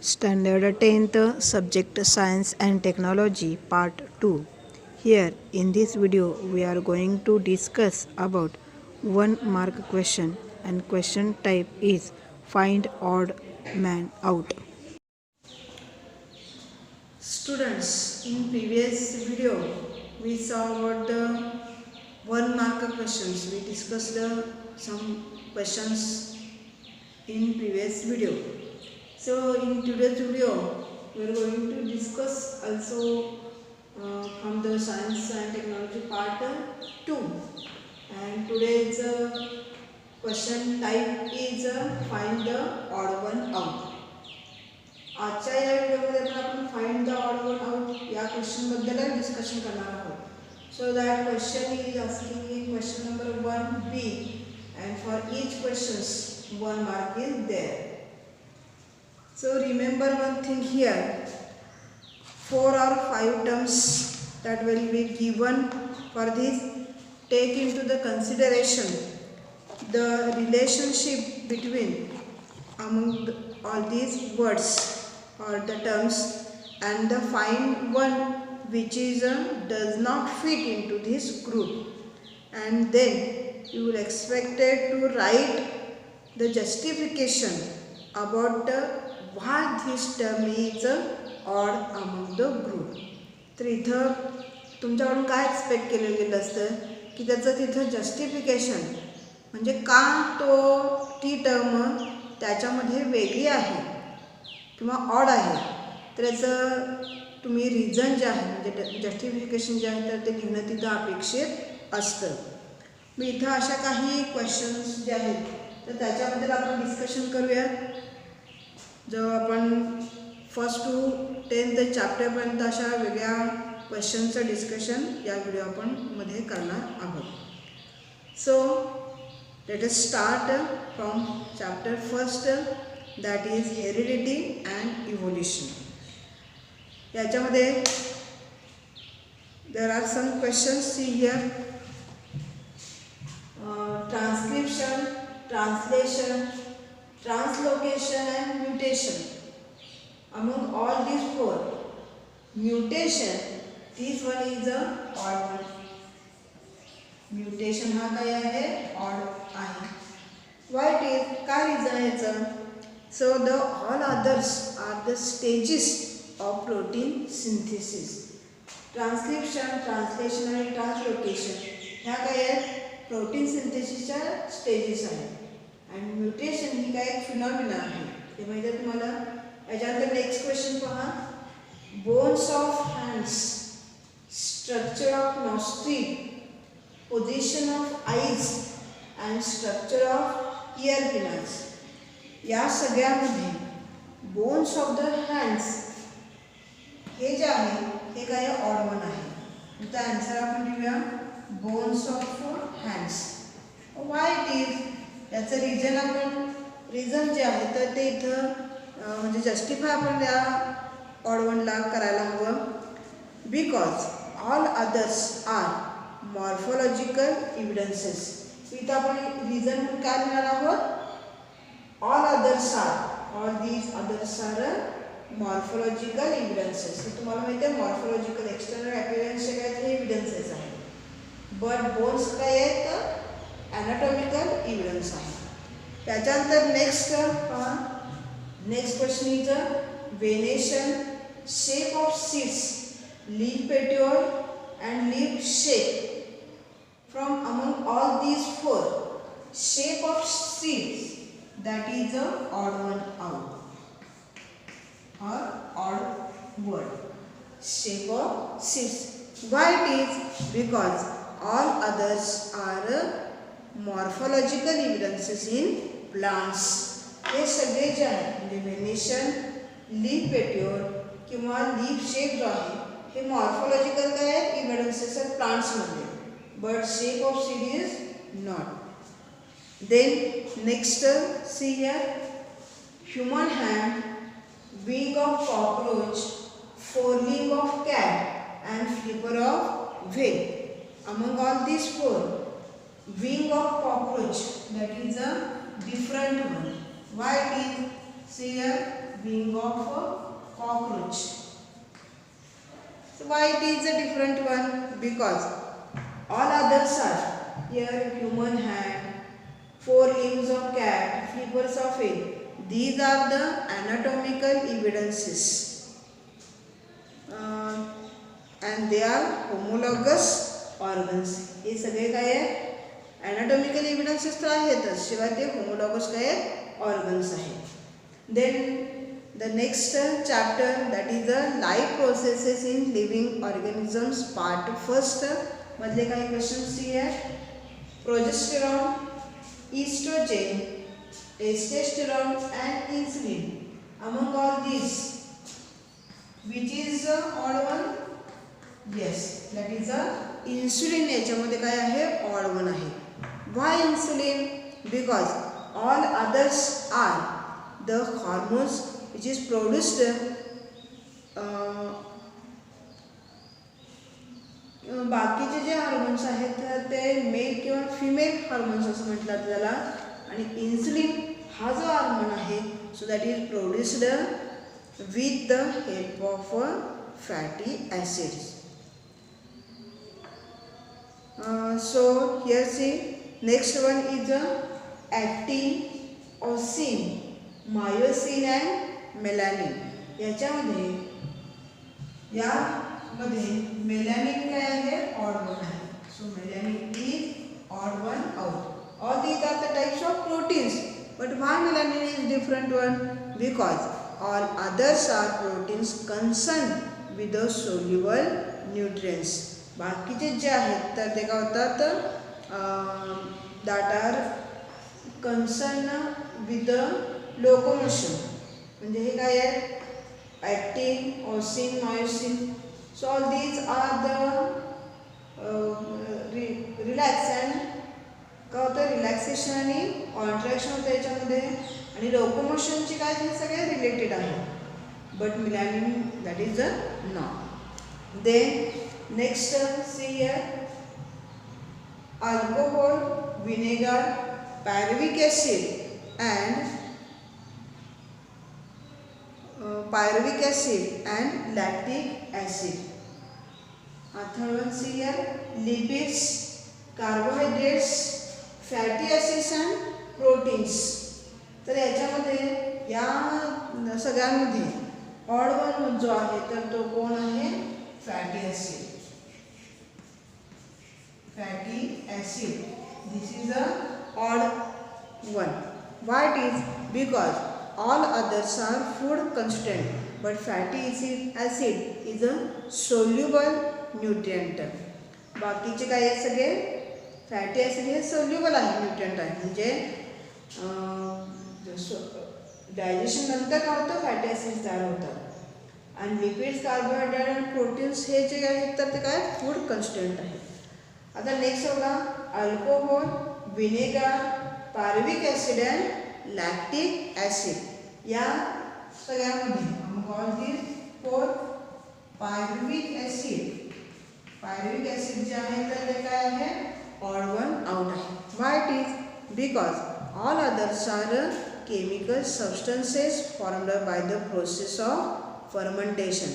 Standard 10th Subject Science and Technology Part 2. Here in this video we are going to discuss about 1 mark question, and question type is find odd man out. Students, in previous video we saw about the 1 mark questions. We discussed some questions in previous video. So in today's video we are going to discuss also from the science and technology part 2, and today's question type is find the odd one out. आजच्या या व्हिडिओमध्ये आपण find the odd one out या question बद्दल discussion करणार आहोत. So that question is asking in question number 1b, and for each questions 1 mark is there. So remember one thing here, 4 or 5 terms that will be given for this. Take into the consideration the relationship between among all these words or the terms, and the find one which is does not fit into this group, and then you will expected to write the justification about why this term is odd among the group. तर इथं तुमच्याकडून काय expect केलं गेलं असतं की त्याचं तिथं जस्टिफिकेशन म्हणजे का ती टर्म त्याच्यामध्ये वेगळी आहे किंवा ऑड आहे, तर याचं तुम्ही रिझन जे आहे म्हणजे जस्टिफिकेशन जे आहे तर ते लिहिणं तिथं अपेक्षित असतं. मी इथं अशा काही क्वेश्चन्स जे आहेत तर त्याच्याबद्दल आपण डिस्कशन करूया. जो आपण 1st to 10th चॅप्टरपर्यंत अशा वेगळ्या क्वेश्चनचं डिस्कशन या व्हिडिओ आपण मध्ये करणार आहोत. सो let us start from chapter 1st, that is heredity and evolution. याच्यामध्ये there are some questions. See here, transcription, translation, translocation and mutation. Among all these 4, mutation, this one is a odd one. Mutation हा काय आहे, odd आहे. Why it is, काय reason याचं. So the all others are the stages of protein synthesis. Transcription, translation आणि translocation ह्या काय आहेत, प्रोटीन सिंथेसिसच्या स्टेजेस आहेत. आणि म्युटेशन ही काय एक फिनॉमिना आहे, ते माहिती आहे तुम्हाला. याच्यानंतर नेक्स्ट क्वेश्चन पहा, bones of hands, structure of nostril, position of eyes and structure of ear canals. या सगळ्यामध्ये बोन्स ऑफ द हँड्स हे जे आहे हे काय ऑड वन आहे. त्याचा आन्सर आपण लिहूया bones of hands. Y it is, याचं रिझन आपण रिझन जे आहे तर ते इथं म्हणजे जस्टिफाय आपण या ऑड वनला करायला हवं. Because all others are morphological evidences. इथं आपण रिझन काय लिहिणार आहोत, all others are, all these others are morphological evidences. हे तुम्हाला माहिती आहे मॉर्फोलॉजिकल एक्सटर्नल अपीअरन्सचे काय ते एव्हिडन्सेस आहेत. बट बोन्स काय आहेत, ॲनाटॉमिकल एव्हिडन्स आहे. त्याच्यानंतर नेक्स्ट पहा, next question is venation, shape of seeds, leaf petiole and leaf shape. From among all these 4, shape of seeds, that is a odd one out or odd word. Shape of seeds. Why it is, because all others are morphological evidences in plants. हे सगळे जे आहेत म्हणजे venation, leaf petiole किंवा leaf shape जो आहे हे morphological काय आहेत, इव्हिडन्सेस आहेत प्लांट्समध्ये, but shape of seed is not. Then next see here, human hand, wing of cockroach, forelimb of cat and flipper of whale. Among all this 4, wing of cockroach, that is a different one. Why it is, see here, wing of a cockroach. So why it is a different one? Because all others are here human hand, four limbs of cat, flippers of it. These are the anatomical evidences and they are homologous organs. हे सगळे काय आहे? anatomical evidences तर आहेतच, शिवाय ते homologous काय आहेत? organs आहेत. Then the next chapter, that is the life processes in living organisms, part first. मधले काही क्वेश्चन्स दिले आहेत. Progesterone, estrogen, testosterone and insulin. Among all these, which is the odd one? Yes, that is the insulin. याच्यामध्ये काय आहे? odd one आहे. Why insulin? Because all others are the hormones which is produced बाकीचे जे hormones आहेत ते mail किंवा female hormones असं म्हटलं त्याला. आणि इन्सुलिन हा जो हार्मोन आहे, so that is produced with the help of fatty acids. So here see next one is actin, ossein, myosin and melanin. याच्यामध्ये मेलॅनिन काय आहे? ऑड वन आहे. So melanin is odd one out. All these are the types of proteins, but why melanin is different one? Because all others are proteins concerned with the soluble nutrients. बाकीचे जे आहेत तर ते काय होतात? that are concerned with the locomotion. म्हणजे हे काय आहे? actin, osin, myosin. So all these are the relaxant. काय होतं? रिलॅक्सेशन आणि कॉन्ट्रॅक्शन होतं याच्यामध्ये. आणि लोकोमोशनची काय हे सगळे रिलेटेड आहे. But melanin that is a not. Then next see here alcohol, vinegar, pyruvic acid and lactic acid. Third one see here lipids, carbohydrates, fatty acids and proteins. तर याच्यामध्ये या सगळ्यांमध्ये ऑड वन जो आहे तर तो कोण आहे? Fatty acid. Fatty acid this is a odd one. Why it is? Because all others are food constant but fatty acid is a soluble nutrient. बाकीचे काय आहे? सगळे फॅटी ॲसिड हे सोल्युबल आहे, न्यूट्रिएंट आहे. म्हणजे डायजेशन नंतर काय होतं? फॅटी ॲसिड तयार होतात. आणि लिपिड्स, कार्बोहायड्रेट आणि प्रोटीन्स हे जे आहेत तर ते काय? फूड कन्स्टंट आहे. आता नेक्स्ट बघा, alcohol, vinegar, pyruvic acid and lactic acid. या सगळ्यामध्ये all these four pyruvic acid जे आहे तर ते काय आहे? ऑड वन आउट आहे. Why it is? Because all others are chemical substances formed by the process of fermentation.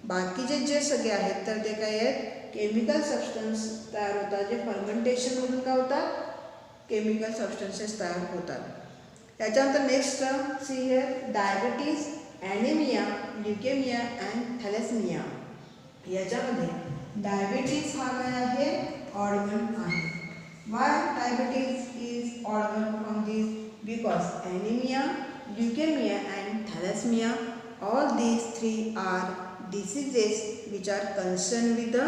बाकीचे जे सगळे आहेत तर ते काय आहेत? केमिकल सबस्टन्स तयार होतात, जे फर्मेंटेशनमधून काय होतात? केमिकल सबस्टन्सेस तयार होतात. त्याच्यानंतर next see here diabetes, anaemia, leukaemia and thalassaemia. याच्यामध्ये डायबिटीज हा काय आहे? ऑड वन आहे. Why diabetes is odd one from this? Because anaemia, leukaemia and thalassaemia, all these three are diseases which are concerned with the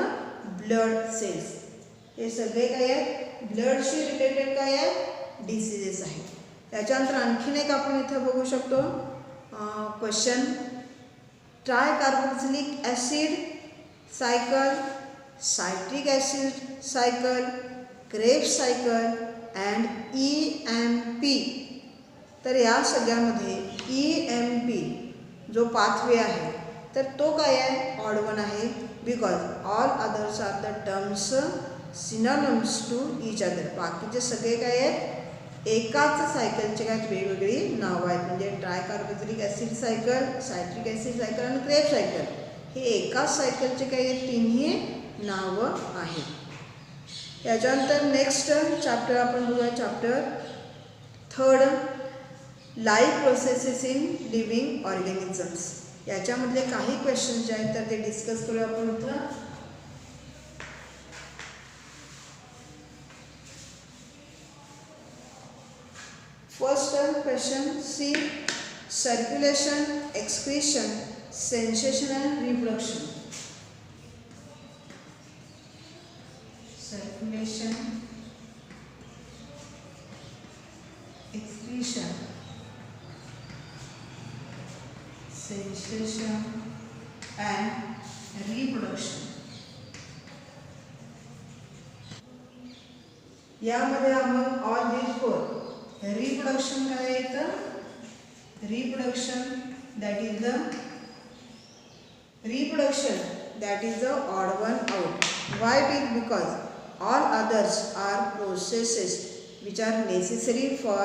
blood cells. हे सगळे काय आहेत? ब्लडशी related काय आहेत? डिसीजेस आहेत. त्याच्यानंतर आणखीन एक आपण इथं बघू शकतो question. Tricarboxylic acid cycle, citric acid cycle, Krebs cycle and EMP. तर या सगळ्यामध्ये EMP जो पाथवे आहे तर तो काय आहे? ऑड वन आहे. Because all others are the terms synonyms to each other. बाकीचे सगळे काय आहेत? एकाच सायकलचे काय वेगवेगळी नावं आहेत, म्हणजे tricarboxylic acid cycle, citric acid cycle आणि क्रेब सायकल. हे एकाच सायकलचे काही तिन्ही नावं आहेत. याच्यानंतर नेक्स्ट चॅप्टर आपण बघूया, chapter 3, life processes in living organisms. याच्यामधले काही क्वेश्चन जे आहेत तर ते डिस्कस करूया आपण इथं. First question, see circulation, excretion, sensation and reproduction. Circulation, excretion, sensation and reproduction. यामध्ये आपण ऑल these four. रिप्रोडक्शन काय येतं? Reproduction that is the odd one out. Why it is? Because all others are processes which are necessary for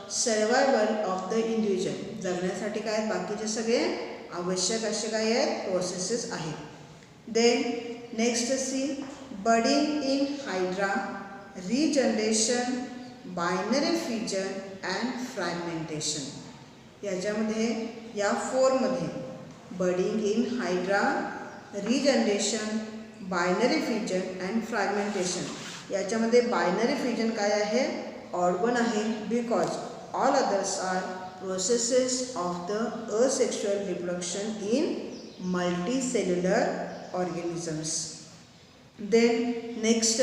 survival of the individual. जगण्यासाठी काय बाकीचे सगळे आवश्यक असे काय आहेत प्रोसेसेस आहेत. Then next see budding in hydra, regeneration, binary fusion and fragmentation. याच्यामध्ये या 4 मध्ये budding in hydra, regeneration, binary fusion and fragmentation. याच्यामध्ये बायनरी फ्युजन काय आहे? ऑड वन आहे, because all others are processes of the asexual reproduction in multicellular organisms. Then next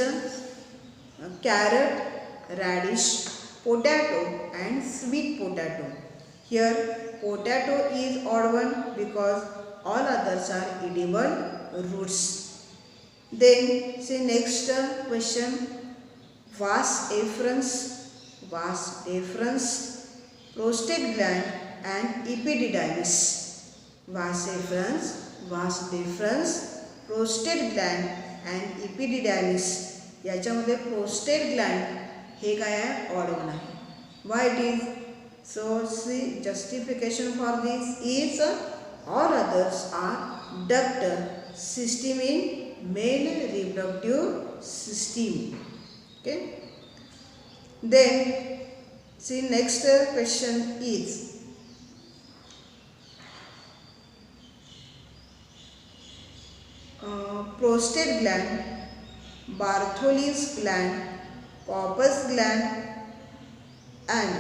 carrot, radish, potato and sweet potato. Here potato is odd one because all others are edible roots. Then see next question, vas efferens, prostate gland and epididymis. Vas efferens, prostate gland and epididymis. याच्यामध्ये prostate gland हे काय आहे? Odd one आहे. Why it is? So see justification for this is all others are duct system in male reproductive system. Okay. Then see next question is prostate gland, Bartholin's gland, corpus gland and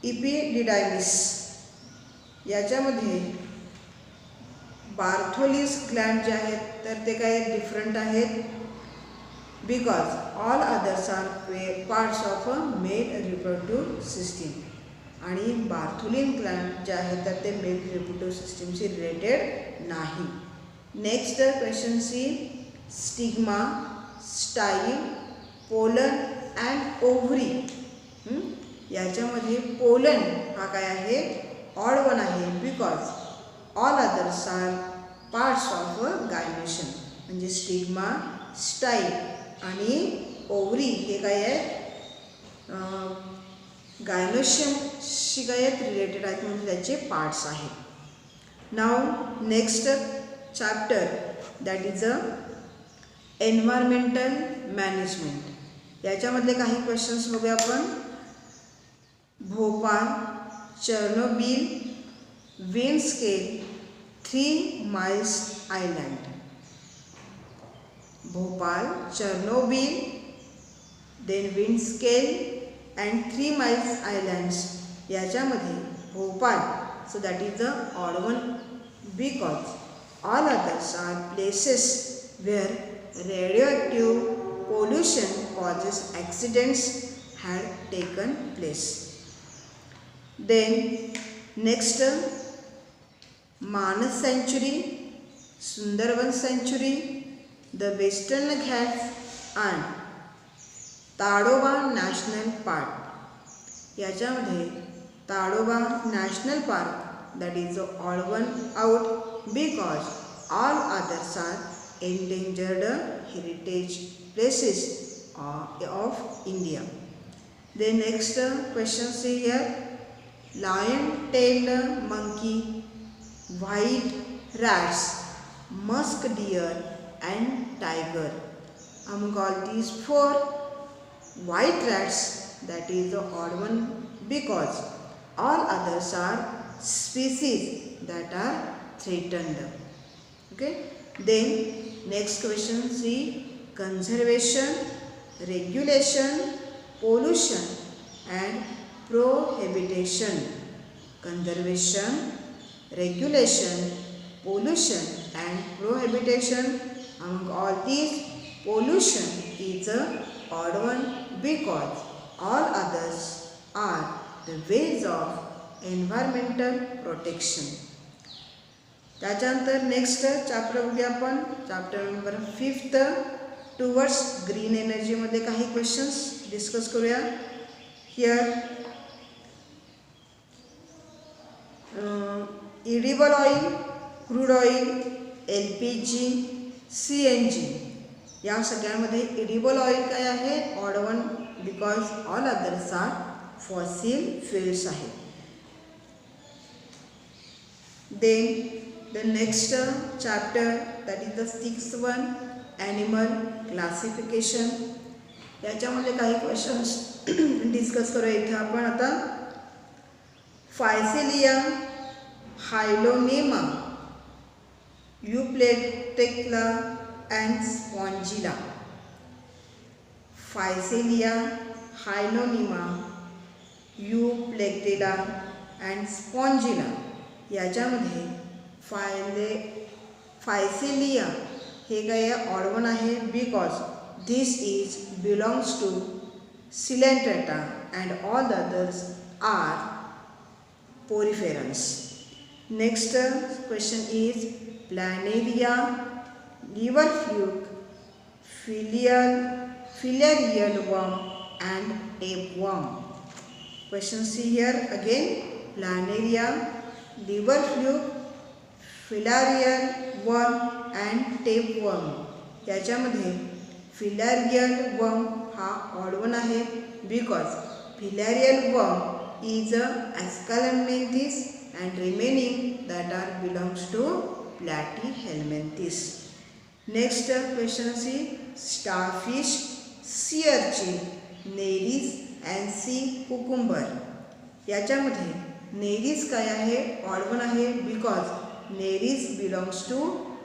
epididymis. याच्यामध्ये बार्थोलिस Gland जे आहेत तर ते काय different आहेत, because all others are parts of a male reproductive system. आणि Bartholin gland जे आहेत तर ते मेल रिप्रोडक्टिव्ह सिस्टीमशी रिलेटेड नाही. Next question see stigma, style, pollen and ovary. याच्यामध्ये पोलन हा काय आहे? ऑड वन आहे, because all others are parts of a gynoecium. म्हणजे स्टिग्मा, स्टाईल आणि ओव्हरी हे काय आहेत? गायनेशनशी काय आहेत? रिलेटेड आहेत, म्हणजे त्याचे पार्ट्स आहेत. नाव next chapter that is a environmental management. याच्यामधले काही क्वेश्चन्स बघूया आपण. Bhopal, Chernobyl, Windscale, 3 miles island. Bhopal, Chernobyl, then Windscale and 3 miles islands. याच्यामध्ये Bhopal, so that is the odd one because all others are places where radioactive pollution causes accidents had taken place. Then next Manas Sanctuary, Sundarban Sanctuary, the Western Ghats and Tadoba National Park. याच्यामध्ये Tadoba national park that is the odd one out because all others are endangered heritage places of India. The next question see here, lion-tailed monkey, white rats, musk deer and tiger. Among all these four, white rats, that is the odd one because all others are species that are threatened. Okay. Then next question see, conservation, regulation, pollution and prohibition. Conservation, regulation, pollution and prohibition. Among all these, pollution is a odd one because all others are the ways of environmental protection. त्याच्यानंतर next chapter बघूया आपण, chapter number 5 towards green energy मध्ये काही questions discuss करूया. Here edible oil, crude oil, LPG, CNG या सगळ्यांमध्ये edible oil काय आहे, odd one because all others are fossil fuels आहेत. देन the next chapter, that is the 6th one, animal classification. याच्यामध्ये काही क्वेश्चन्स डिस्कस करूया इथे आपण आता. Physalia, Hyalonema, Euplectella and Spongilla. Physalia, Hyalonema, Euplectella and Spongilla याच्यामध्ये फायसेलिया हे काय ऑड वन आहे because this is belongs to Coelenterata and all the others are poriferans. Next question is planaria, liver fluke, filarial worm and tapeworm. Question see here again, planaria, liver fluke, filarial worm and tapeworm. याच्यामध्ये filarial worm हा odd one आहे because filarial worm is a Aschelminthes and remaining that are belongs to Platyhelminthes. Next question see, starfish, sea urchin, Nereis and sea cucumber. याच्यामध्ये Nereis काय आहे, odd one आहे because Nereis belongs to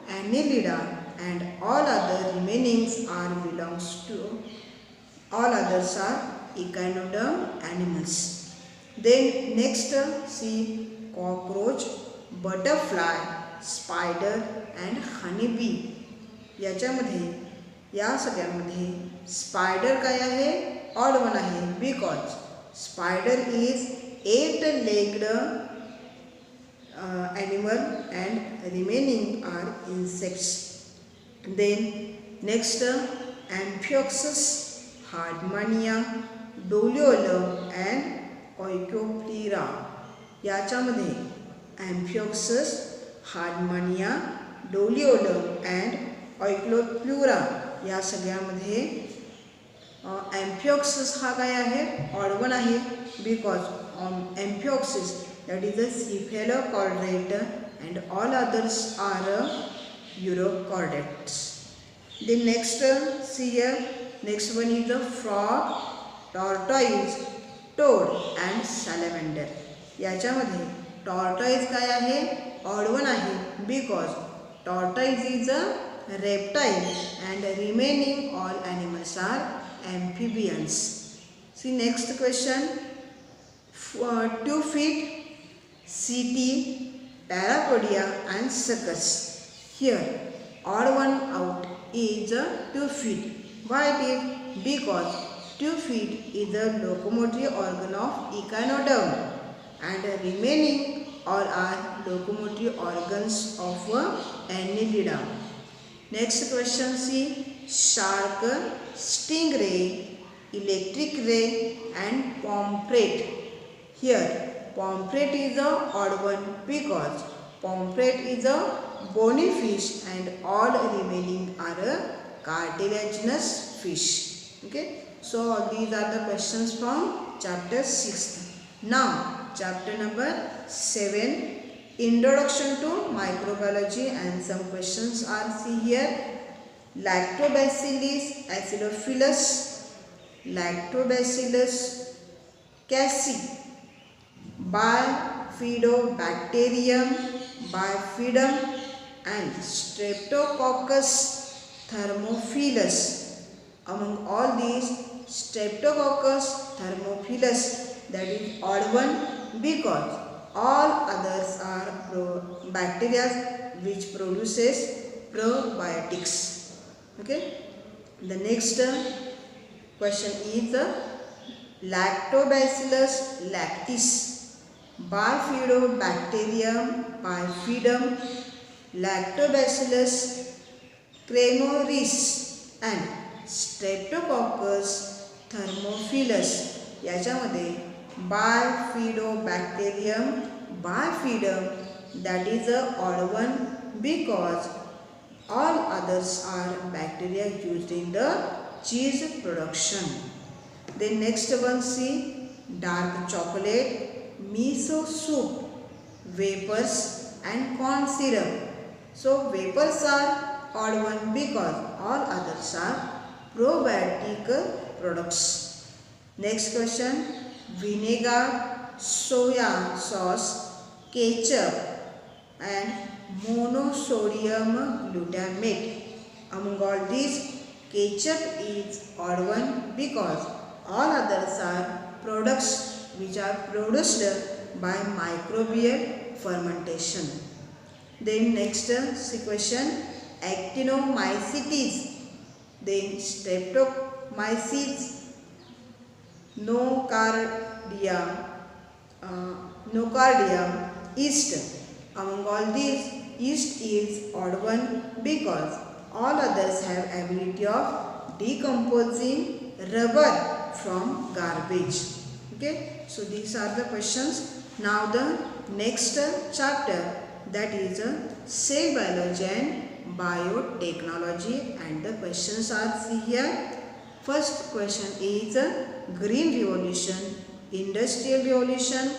Annelida and all other remainings are belongs to, all others are echinoderm animals. Then next see, cockroach, butterfly, spider and honeybee. याच्यामध्ये या सगळ्यांमध्ये spider काय आहे, odd one आहे because spider is 8-legged animal and remaining are insects. Then next Amphioxus, Hardmania, Doliolum and Oikoptera. याच्यामध्ये Amphioxus, Hardmania, Doliolum and Oikoptera या सगळ्यामध्ये Amphioxus हा काय आहे, ऑड वन आहे because Amphioxus that is a cephalochordate and all others are urochordates. The next see here, next one is the frog, tortoise, toad and salamander. याच्यामध्ये tortoise काय आहे, odd one आहे because tortoise is a reptile and remaining all animals are amphibians. See next question, 2 feet, CT, Parapodia and suckers. Here odd one out is 2 feet. Why it is? Because 2 feet is the locomotive organ of echinoderm and remaining all are locomotive organs of Annelida. Next question see, shark, stingray, electric ray and pomfret. Here pomfret is a odd one because pomfret is a bony fish and all remaining are a cartilaginous fish. Okay, so these are the questions from chapter 6. Now chapter number 7, Introduction to Microbiology, and some questions are see here. Lactobacillus acidophilus, Lactobacillus casei, Bifidobacterium bifidum, and Streptococcus thermophilus. Among all these, Streptococcus thermophilus, that is odd one, because all others are bacteria which produces probiotics. Okay. The next question is Lactobacillus lactis, Bifidobacterium bifidum, Lactobacillus cremoris and Streptococcus thermophilus. याच्यामध्ये Bifidobacterium bifidum, that is a odd one because all others are bacteria used in the cheese production. Then next one, see dark chocolate, miso soup, wafers and corn syrup. So wafers are odd one because all others are probiotic products. Next question, vinegar, soya sauce, ketchup and monosodium glutamate. Among all these, ketchup is odd one because all others are products which are produced by microbial fermentation. Then next question, actinomycetes, then streptomyces, nocardium, yeast. Among all these, yeast is odd one because all others have ability of decomposing rubber from garbage. Okay, so these are the questions. Now the next chapter, that is cell biology and biotechnology, and the questions are see here. First question is green revolution, industrial revolution,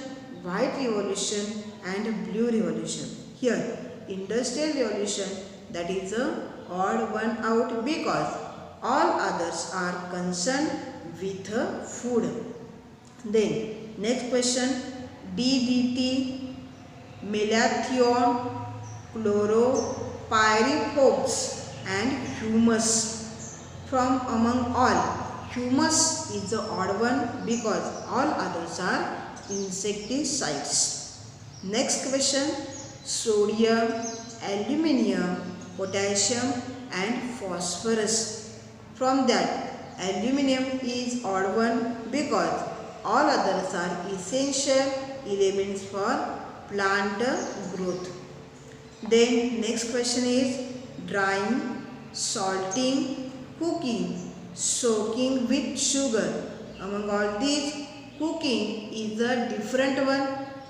white revolution and blue revolution. Here industrial revolution, that is a odd one out because all others are concerned with food. Then next question, DDT, malathion, chloropyrifos and humus. From among all, humus is the odd one because all others are insecticides. Next question, sodium, aluminium, potassium and phosphorus. From that, aluminium is odd one because all others are essential elements for plant growth. Then next question is drying, salting, cooking, soaking with sugar. Among all these, cooking is a different one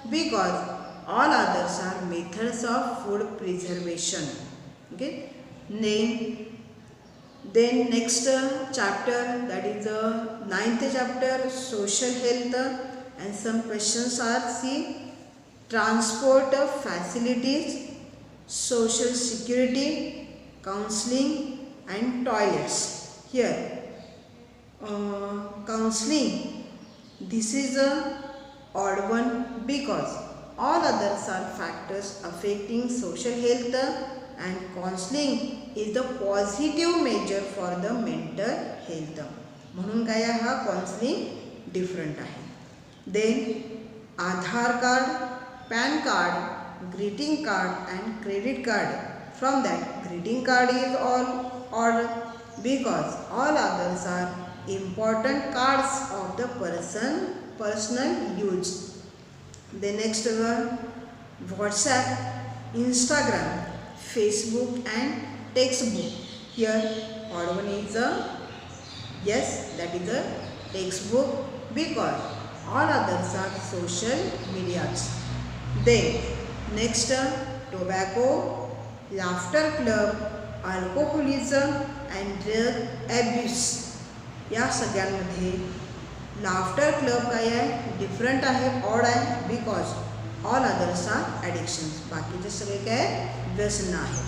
because all others are methods of food preservation. Okay. Then next chapter, that is the 9th chapter, social health, and some questions are see transport facilities, social security, counseling and toilets. Here counseling, this is a odd one because all others are factors affecting social health and counseling is the positive measure for the mental health. म्हणून काय हा counseling different आहे. Then Aadhaar card, PAN card, greeting card and credit card. From that, greeting card is all odd because all others are important cards of the personal use. The next one, WhatsApp, Instagram, Facebook and textbook. Here odd one is a yes, that is a textbook because all others are social medias. Then next, tobacco, laughter club, alcoholism and drug abuse. या सगळ्यांमध्ये laughter club काय आहे, different आहे, odd आहे, because all others are addictions. बाकीचे सगळे काय व्यसन आहे.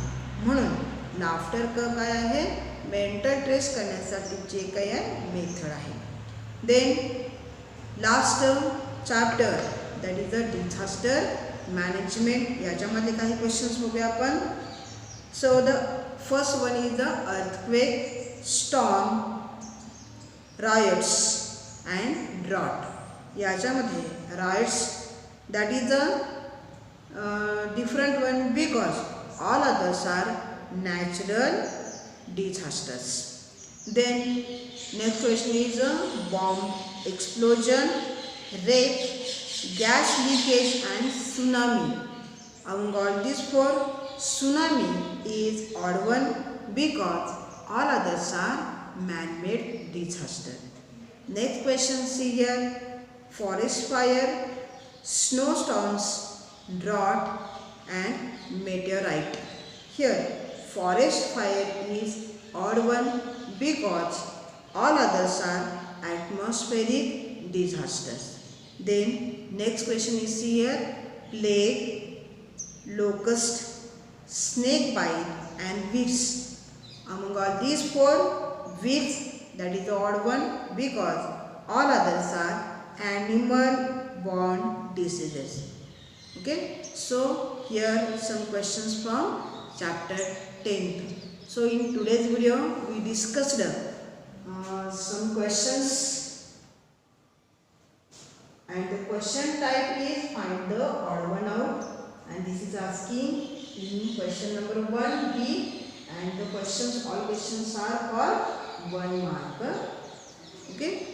म्हणून लाफ्टर क्लब काय आहे, मेंटल स्ट्रेस करण्यासाठी जे काही आहे मेथड आहे. Then last chapter that is a disaster management. याच्यामध्ये काही क्वेश्चन्स बघूया आपण. So the first one is the earthquake, storm, riots and drought. याच्यामध्ये riots that is a different one because all others are natural disasters. Then next question is a bomb explosion, rape, gas leakage and tsunami. Among all these four, tsunami is odd one because all others are man-made disaster. Next question see here, forest fire, snowstorms, drought and meteorite. Here forest fire is odd one because all others are atmospheric disasters. Then next question is here, plague, locust, snake bite and weeds. Among all these four, weeds that is the odd one because all others are animal born diseases. Okay, so here some questions from chapter 10th. So in today's video we discussed some questions. And the question type is find the odd one out, and this is asking in question number 1B, and the questions, all questions are for 1 mark. Okay,